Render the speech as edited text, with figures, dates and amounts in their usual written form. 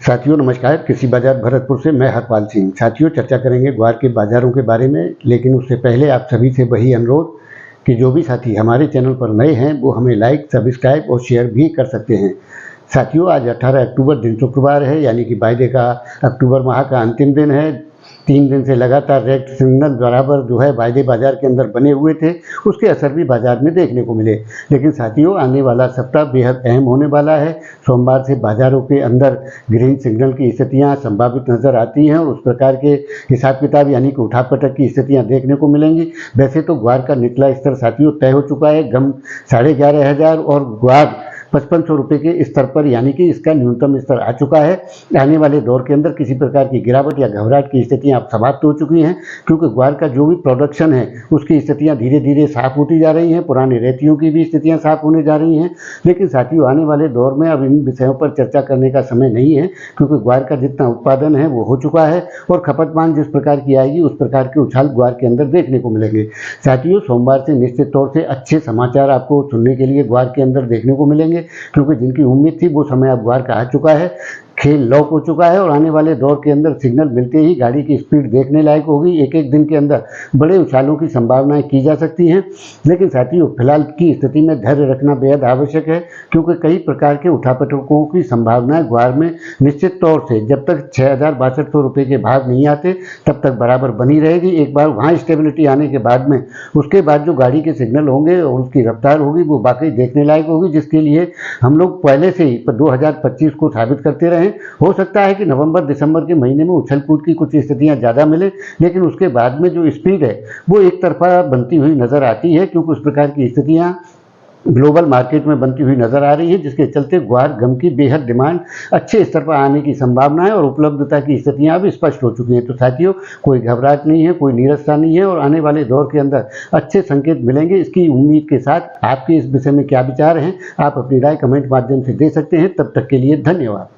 साथियों नमस्कार। कृषि बाजार भरतपुर से मैं हरपाल सिंह। साथियों चर्चा करेंगे ग्वार के बाजारों के बारे में, लेकिन उससे पहले आप सभी से वही अनुरोध कि जो भी साथी हमारे चैनल पर नए हैं वो हमें लाइक, सब्सक्राइब और शेयर भी कर सकते हैं। साथियों आज 18 अक्टूबर दिन शुक्रवार है, यानी कि वायदे का अक्टूबर माह का अंतिम दिन है। 3 दिन से लगातार रेड सिग्नल बराबर जो है वायदे बाजार के अंदर बने हुए थे, उसके असर भी बाजार में देखने को मिले। लेकिन साथियों आने वाला सप्ताह बेहद अहम होने वाला है। सोमवार से बाजारों के अंदर ग्रीन सिग्नल की स्थितियां संभावित नजर आती हैं और उस प्रकार के हिसाब किताब यानी कि उठापटक की स्थितियां देखने को मिलेंगी। वैसे तो ग्वार का निचला स्तर साथियों तय हो चुका है, गम 11,500 और ग्वार 5500 रुपये के स्तर पर, यानी कि इसका न्यूनतम स्तर आ चुका है। आने वाले दौर के अंदर किसी प्रकार की गिरावट या घबराहट की स्थितियां अब समाप्त हो चुकी हैं, क्योंकि ग्वार का जो भी प्रोडक्शन है उसकी स्थितियां धीरे धीरे साफ होती जा रही हैं। पुराने रेतियों की भी स्थितियां साफ होने जा रही हैं। लेकिन साथियों आने वाले दौर में अब इन विषयों पर चर्चा करने का समय नहीं है, क्योंकि ग्वार का जितना उत्पादन है वो हो चुका है और खपत मांग जिस प्रकार की आएगी उस प्रकार के उछाल ग्वार के अंदर देखने को मिलेंगे। साथियों सोमवार से निश्चित तौर से अच्छे समाचार आपको सुनने के लिए ग्वार के अंदर देखने को मिलेंगे, क्योंकि जिनकी उम्मीद थी वो समय अब ग्वार का आ चुका है। खेल लॉक हो चुका है और आने वाले दौर के अंदर सिग्नल मिलते ही गाड़ी की स्पीड देखने लायक होगी। एक एक दिन के अंदर बड़े उछालों की संभावनाएं की जा सकती हैं। लेकिन साथियों फिलहाल की स्थिति में धैर्य रखना बेहद आवश्यक है, क्योंकि कई प्रकार के उठापटकों की संभावनाएं ग्वार में निश्चित तौर से जब तक 6,6200 रुपये के भाव नहीं आते तब तक बराबर बनी रहेगी। एक बार वहाँ स्टेबिलिटी आने के बाद में उसके बाद जो गाड़ी के सिग्नल होंगे और उसकी रफ्तार होगी वो वाकई देखने लायक होगी, जिसके लिए हम लोग पहले से ही 2025 को साबित करते रहे। हो सकता है कि नवंबर दिसंबर के महीने में उछल कूद की कुछ स्थितियां ज़्यादा मिले, लेकिन उसके बाद में जो स्पीड है वो एक तरफा बनती हुई नज़र आती है, क्योंकि उस प्रकार की स्थितियां ग्लोबल मार्केट में बनती हुई नजर आ रही है, जिसके चलते ग्वार गम की बेहद डिमांड अच्छे स्तर पर आने की संभावना है और उपलब्धता की स्थितियां अब स्पष्ट हो चुकी हैं। तो साथियों कोई घबराहट नहीं है, कोई नीरसता नहीं है और आने वाले दौर के अंदर अच्छे संकेत मिलेंगे, इसकी उम्मीद के साथ आपके इस विषय में क्या विचार हैं आप अपनी राय कमेंट माध्यम से दे सकते हैं। तब तक के लिए धन्यवाद।